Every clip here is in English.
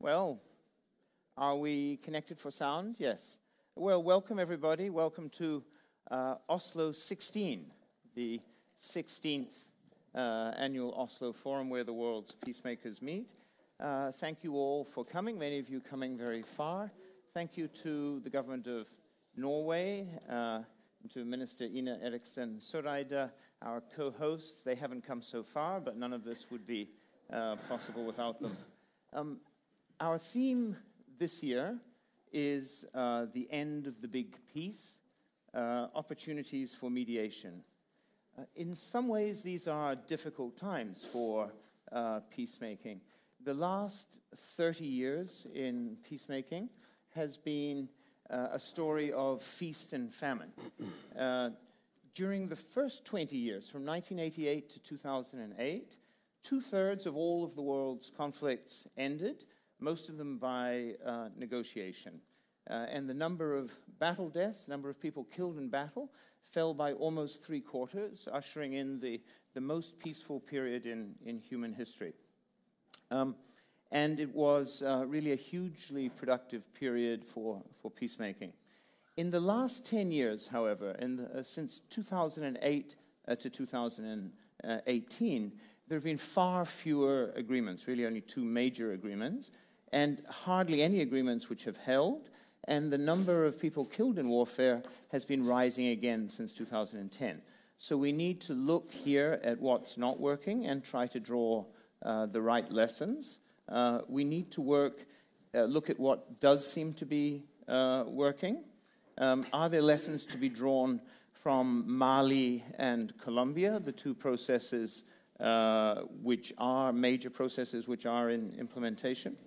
Well, are we connected for sound? Yes. Well, welcome everybody. Welcome to Oslo 16, the 16th annual Oslo Forum where the world's peacemakers meet. Thank you all for coming, many of you coming very far. Thank you to the government of Norway, to Minister Ina Eriksen Søreide, our co-hosts. They haven't come so far, but none of this would be possible without them. Our theme this year is the end of the big peace, opportunities for mediation. In some ways, these are difficult times for peacemaking. The last 30 years in peacemaking has been a story of feast and famine. During the first 20 years, from 1988 to 2008, two-thirds of all of the world's conflicts ended, most of them by negotiation. And the number of battle deaths, number of people killed in battle, fell by almost three-quarters, ushering in the most peaceful period in human history. And it was really a hugely productive period for peacemaking. In the last 10 years, however, since 2008 to 2018, there have been far fewer agreements, really only two major agreements, and hardly any agreements which have held, and the number of people killed in warfare has been rising again since 2010. So we need to look here at what's not working and try to draw the right lessons. We need to look at what does seem to be working. Are there lessons to be drawn from Mali and Colombia, the two processes which are major processes which are in implementation?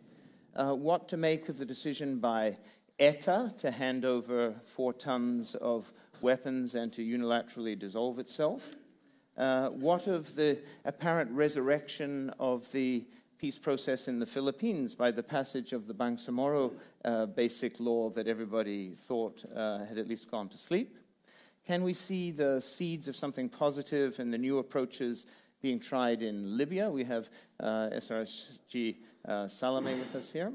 What to make of the decision by ETA to hand over 4 tons of weapons and to unilaterally dissolve itself? What of the apparent resurrection of the peace process in the Philippines by the passage of the Bangsamoro basic law that everybody thought had at least gone to sleep? Can we see the seeds of something positive in the new approaches being tried in Libya? We have SRSG Salame with us here.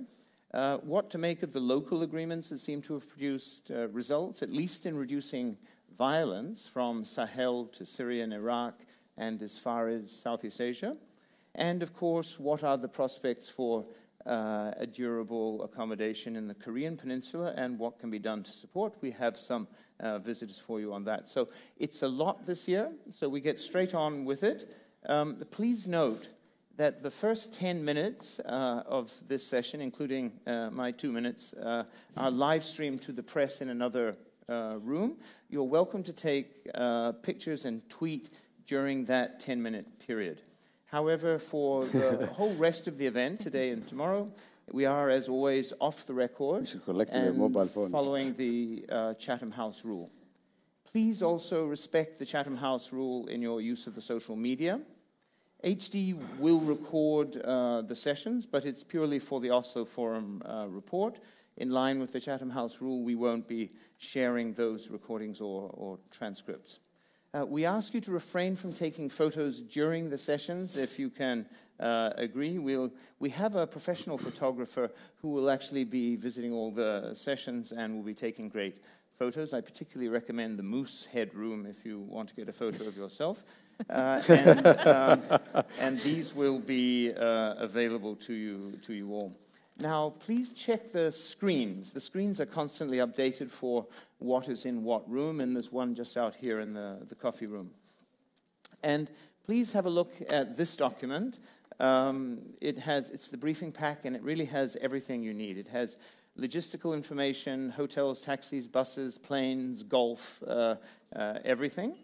What to make of the local agreements that seem to have produced results, at least in reducing violence from Sahel to Syria and Iraq and as far as Southeast Asia? And, of course, what are the prospects for a durable accommodation in the Korean Peninsula and what can be done to support? We have some visitors for you on that. So it's a lot this year, so we get straight on with it. Please note that the first 10 minutes of this session, including my 2 minutes, are live streamed to the press in another room. You're welcome to take pictures and tweet during that 10-minute period. However, for the whole rest of the event, today and tomorrow, we are, as always, off the record and following the Chatham House rule. Please also respect the Chatham House rule in your use of the social media. HD will record the sessions, but it's purely for the Oslo Forum report. In line with the Chatham House rule, we won't be sharing those recordings or transcripts. We ask you to refrain from taking photos during the sessions, if you can agree. We have a professional photographer who will actually be visiting all the sessions and will be taking great photos. I particularly recommend the Moose Head room if you want to get a photo of yourself. And these will be available to you all. Now, please check the screens. The screens are constantly updated for what is in what room, and there's one just out here in the coffee room. And please have a look at this document. It's the briefing pack, and it really has everything you need. It has logistical information, hotels, taxis, buses, planes, golf, everything.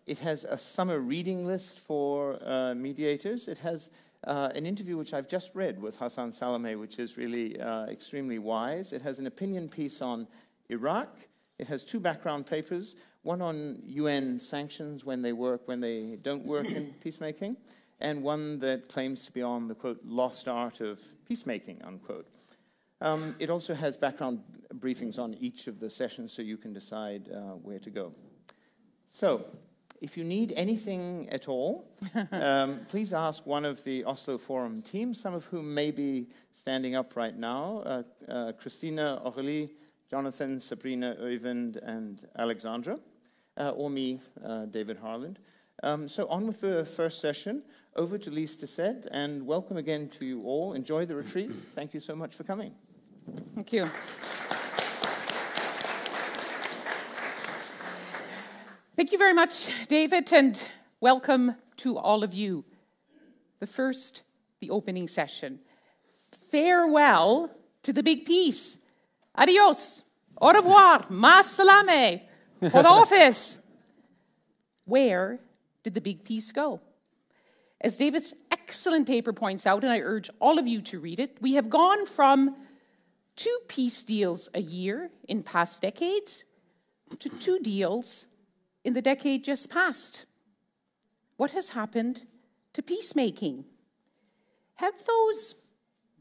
It has a summer reading list for mediators. It has an interview which I've just read with Hassan Salameh, which is really extremely wise. It has an opinion piece on Iraq. It has 2 background papers, one on UN sanctions when they work, when they don't work in peacemaking, and one that claims to be on the, quote, lost art of peacemaking, unquote. It also has background briefings on each of the sessions so you can decide where to go. So, If you need anything at all, please ask one of the Oslo Forum team, some of whom may be standing up right now. Christina, Aurélie, Jonathan, Sabrina, Øyvind, and Alexandra, or me, David Harland. So on with the first session. Over to Lise Tessed, and welcome again to you all. Enjoy the retreat. Thank you so much for coming. Thank you. Thank you very much, David, and welcome to all of you. The opening session. Farewell to the big piece. Adios. Au revoir. Ma salame. Office. Where did the big piece go? As David's excellent paper points out, and I urge all of you to read it, we have gone from 2 peace deals a year in past decades to 2 deals in the decade just past. What has happened to peacemaking? Have those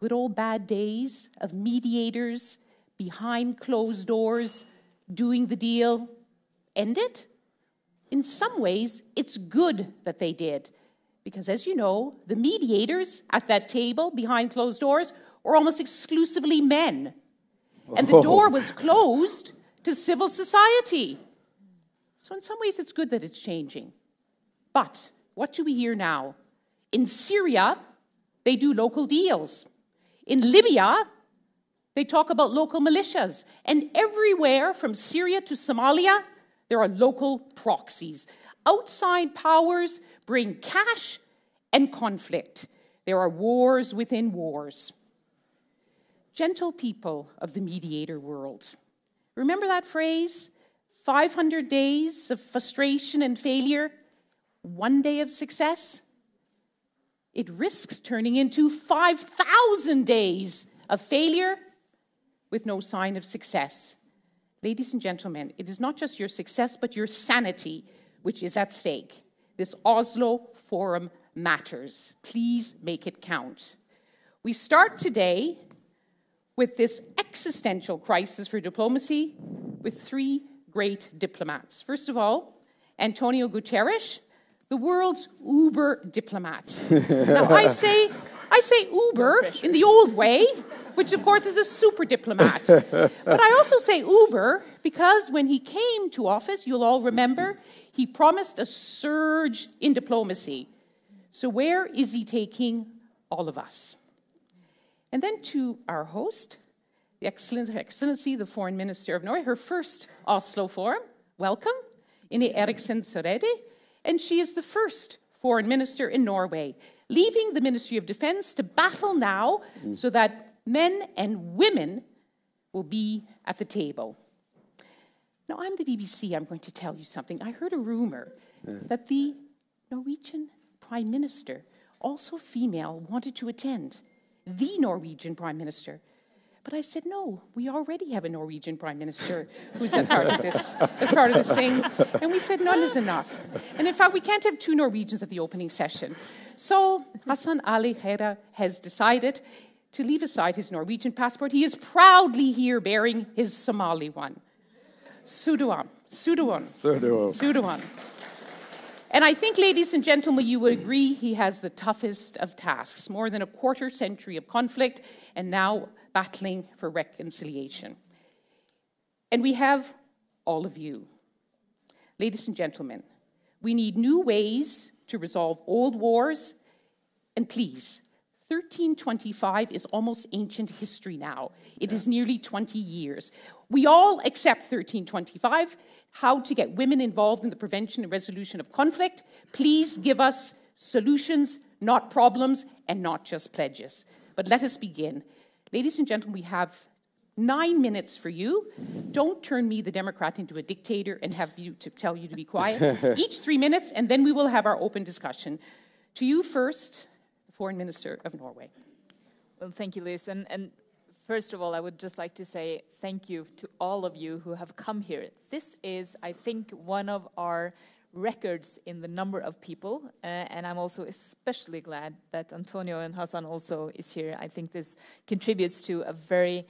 good old bad days of mediators behind closed doors doing the deal ended? In some ways, it's good that they did. Because as you know, the mediators at that table behind closed doors were almost exclusively men. And the door was closed to civil society. So in some ways, it's good that it's changing. But what do we hear now? In Syria, they do local deals. In Libya, they talk about local militias. And everywhere from Syria to Somalia, there are local proxies. Outside powers bring cash and conflict. There are wars within wars. Gentle people of the mediator world. Remember that phrase? 500 days of frustration and failure, 1 day of success? It risks turning into 5,000 days of failure with no sign of success. Ladies and gentlemen, it is not just your success, but your sanity which is at stake. This Oslo Forum matters. Please make it count. We start today with this existential crisis for diplomacy with 3 great diplomats. First of all, Antonio Guterres, the world's uber diplomat. Now, I say uber in the old way, which of course is a super diplomat. But I also say uber because when he came to office, you'll all remember, he promised a surge in diplomacy. So where is he taking all of us? And then to our host, the Excellency, the Foreign Minister of Norway, her first Oslo Forum. Welcome, Ine Eriksen Søreide. And she is the first Foreign Minister in Norway, leaving the Ministry of Defense to battle now so that men and women will be at the table. Now, I'm the BBC. I'm going to tell you something. I heard a rumor that the Norwegian Prime Minister, also female, wanted to attend. The Norwegian Prime Minister. But I said, no, we already have a Norwegian Prime Minister who's a part of this thing. And we said, none is enough. And in fact, we can't have 2 Norwegians at the opening session. So Hassan Ali Kheyre has decided to leave aside his Norwegian passport. He is proudly here bearing his Somali one. Suduan. And I think, ladies and gentlemen, you would agree he has the toughest of tasks. More than a quarter century of conflict, and now battling for reconciliation. And we have all of you. Ladies and gentlemen, we need new ways to resolve old wars. And please, 1325 is almost ancient history now. It is nearly 20 years. We all accept 1325, how to get women involved in the prevention and resolution of conflict. Please give us solutions, not problems, and not just pledges. But let us begin. Ladies and gentlemen, we have 9 minutes for you. Don't turn me, the Democrat, into a dictator and have you to tell you to be quiet. Each 3 minutes, and then we will have our open discussion. To you first, the Foreign Minister of Norway. Well, thank you, Liz. And first of all, I would just like to say thank you to all of you who have come here. This is, I think, one of our records in the number of people, and I'm also especially glad that Antonio and Hassan also is here. I think this contributes to a very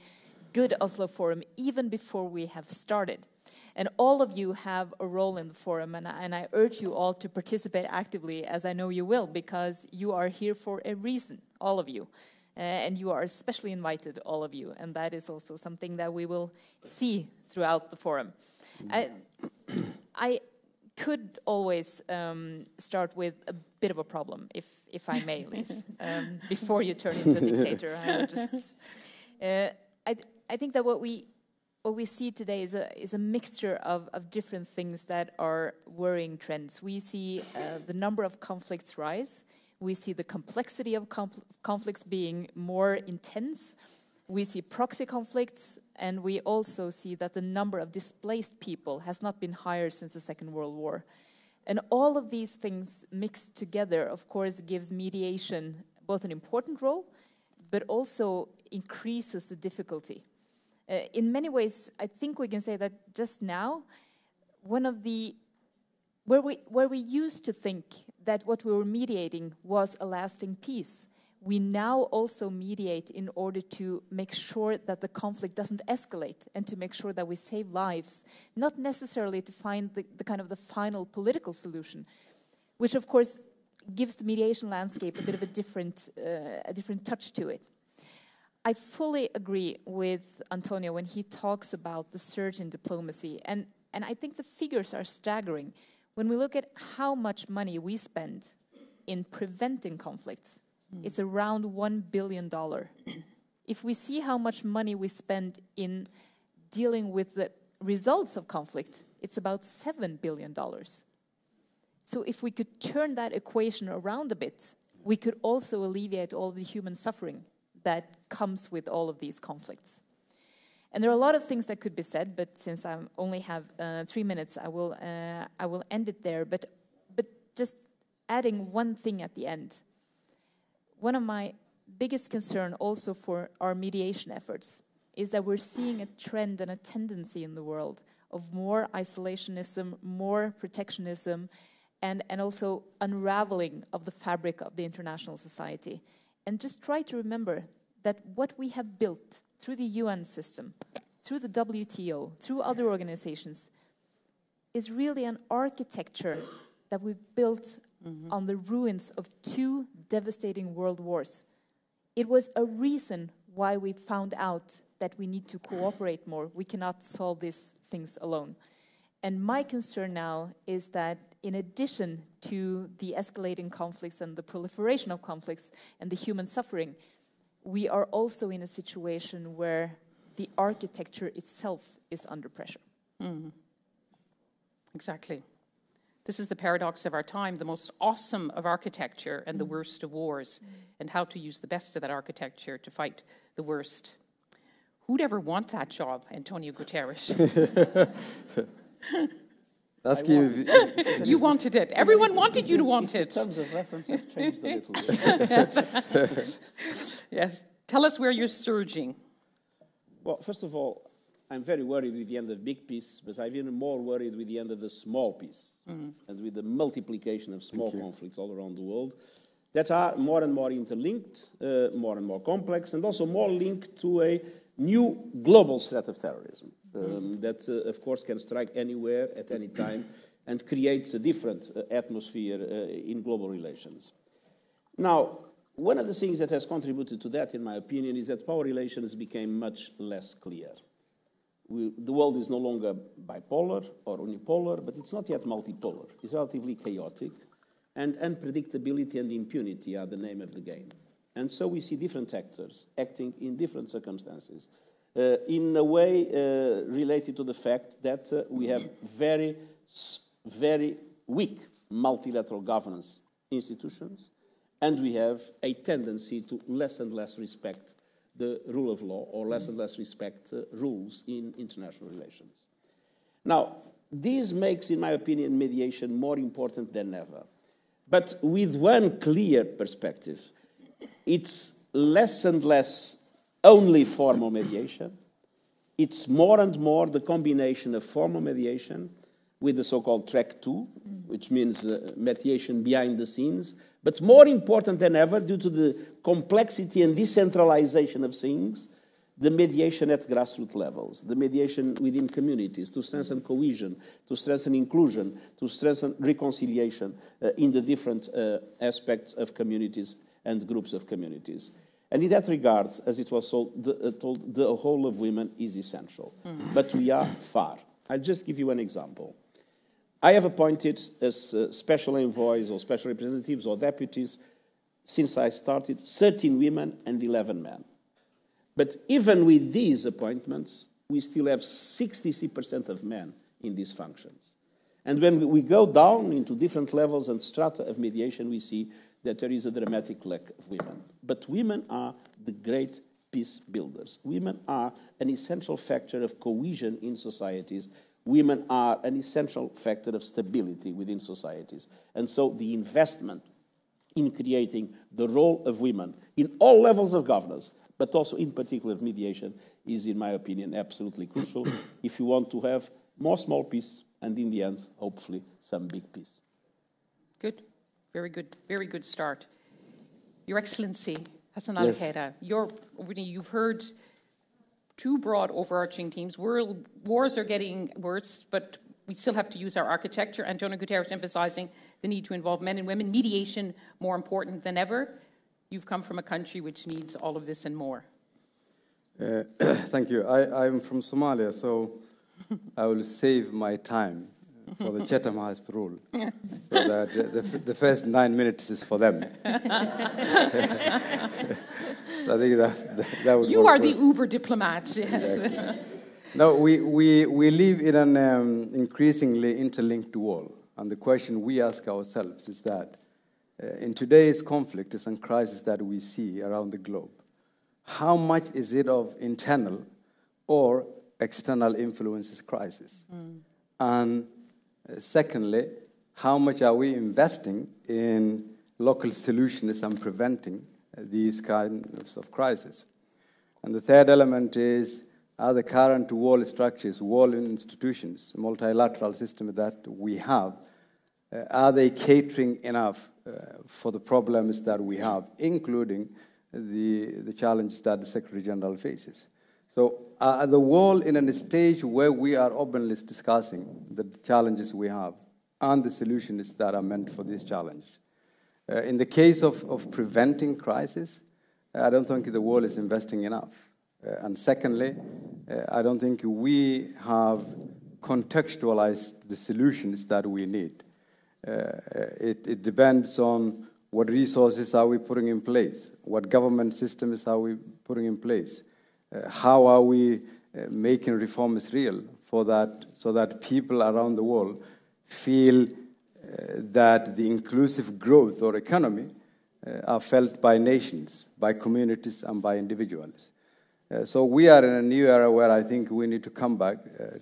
good Oslo Forum even before we have started. And all of you have a role in the forum, and I urge you all to participate actively, as I know you will, because you are here for a reason, all of you. And you are especially invited, all of you, and that is also something that we will see throughout the forum. I could always start with a bit of a problem, if I may, Liz, before you turn into a dictator. I think that what we see today is a mixture of different things that are worrying trends. We see the number of conflicts rise. We see the complexity of conflicts being more intense. We see proxy conflicts, and we also see that the number of displaced people has not been higher since the Second World War. And all of these things mixed together, of course, gives mediation both an important role, but also increases the difficulty. In many ways, I think we can say that just now, where we used to think that what we were mediating was a lasting peace, we now also mediate in order to make sure that the conflict doesn't escalate and to make sure that we save lives, not necessarily to find the kind of the final political solution, which of course gives the mediation landscape a bit of a different touch to it. I fully agree with Antonio when he talks about the surge in diplomacy, and I think the figures are staggering. When we look at how much money we spend in preventing conflicts, it's around $1 billion. If we see how much money we spend in dealing with the results of conflict, it's about $7 billion. So if we could turn that equation around a bit, we could also alleviate all the human suffering that comes with all of these conflicts. And there are a lot of things that could be said, but since I only have 3 minutes, I will end it there. But just adding one thing at the end. One of my biggest concern also for our mediation efforts is that we're seeing a trend and a tendency in the world of more isolationism, more protectionism, and also unraveling of the fabric of the international society. And just try to remember that what we have built through the UN system, through the WTO, through other organizations, is really an architecture that we've built on the ruins of 2 devastating world wars. It was a reason why we found out that we need to cooperate more. We cannot solve these things alone. And my concern now is that in addition to the escalating conflicts and the proliferation of conflicts and the human suffering, we are also in a situation where the architecture itself is under pressure. Exactly. This is the paradox of our time, the most awesome of architecture and the worst of wars, and how to use the best of that architecture to fight the worst. Who'd ever want that job, Antonio Guterres? You wanted it. Everyone wanted you to want it. In terms of reference, I've changed a little bit. Yes. Tell us where you're surging. Well, first of all, I'm very worried with the end of big peace, but I'm even more worried with the end of the small peace and with the multiplication of small conflicts all around the world that are more and more interlinked, more and more complex, and also more linked to a new global threat of terrorism that, of course, can strike anywhere at any time and creates a different atmosphere in global relations. Now, one of the things that has contributed to that, in my opinion, is that power relations became much less clear. The world is no longer bipolar or unipolar, but it's not yet multipolar. It's relatively chaotic, and unpredictability and impunity are the name of the game. And so we see different actors acting in different circumstances in a way related to the fact that we have very, very weak multilateral governance institutions, and we have a tendency to less and less respect the rule of law, or less and less respect rules in international relations. Now, this makes, in my opinion, mediation more important than ever. But with one clear perspective, it's less and less only formal mediation. It's more and more the combination of formal mediation with the so-called track 2, which means mediation behind the scenes, but more important than ever, due to the complexity and decentralization of things, the mediation at grassroots levels, the mediation within communities to strengthen cohesion, to strengthen inclusion, to strengthen reconciliation in the different aspects of communities and groups of communities. And in that regard, as it was told, the whole of women is essential. But we are far. I'll just give you an example. I have appointed as special envoys or special representatives or deputies, since I started, 13 women and 11 men. But even with these appointments, we still have 63% of men in these functions. And when we go down into different levels and strata of mediation, we see that there is a dramatic lack of women. But women are the great peace builders. Women are an essential factor of cohesion in societies. Women are an essential factor of stability within societies. And so the investment in creating the role of women in all levels of governance, but also in particular of mediation, is, in my opinion, absolutely crucial if you want to have more small peace and, in the end, hopefully, some big peace. Good. Very good start. Your Excellency, Hassan Yes. Al-Kheyre, you've heard two broad overarching themes. Wars are getting worse, but we still have to use our architecture. Antonio Guterres emphasizing the need to involve men and women. Mediation more important than ever. You've come from a country which needs all of this and more. Thank you. I'm from Somalia, so I will save my time for the Chatham House rule, so that the first 9 minutes is for them. I think that would You work are the well. uber diplomat. Exactly. No, we live in an increasingly interlinked world, and the question we ask ourselves is that in today's conflicts and crises that we see around the globe, how much is it of internal or external influences crisis? And secondly, how much are we investing in local solutions and preventing these kinds of crises? And the third element is, are the current world structures, world institutions, multilateral system that we have, are they catering enough for the problems that we have, including the challenges that the Secretary General faces? So the world in a stage where we are openly discussing the challenges we have and the solutions that are meant for these challenges. In the case of preventing crisis, I don't think the world is investing enough. And secondly, I don't think we have contextualized the solutions that we need. It depends on what resources are we putting in place, what government systems are we putting in place, how are we making reforms real so that people around the world feel that the inclusive growth or economy are felt by nations, by communities, and by individuals. So we are in a new era where I think we need to come back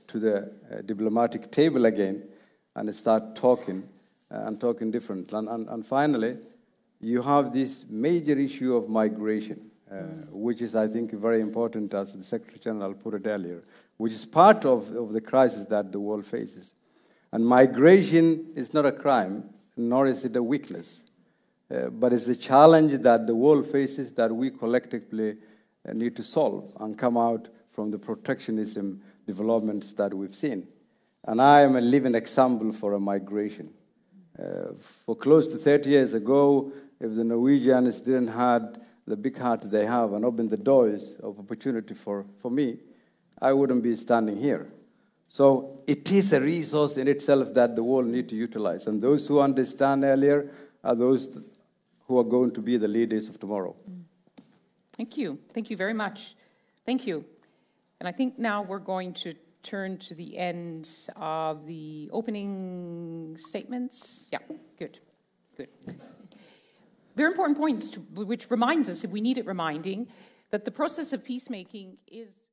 to the diplomatic table again and start talking and talking different. And finally, you have this major issue of migration, which is, I think, very important, as the Secretary General put it earlier, which is part of the crisis that the world faces. And migration is not a crime, nor is it a weakness, but it's a challenge that the world faces that we collectively need to solve and come out from the protectionism developments that we've seen. And I am a living example for a migration. For close to 30 years ago, if the Norwegians didn't have the big heart they have and opened the doors of opportunity for me, I wouldn't be standing here. So it is a resource in itself that the world needs to utilize. And those who understand earlier are those who are going to be the leaders of tomorrow. Thank you. Thank you very much. Thank you. And I think now we're going to turn to the end of the opening statements. Yeah, good. Very important points, which reminds us, if we need it reminding, that the process of peacemaking is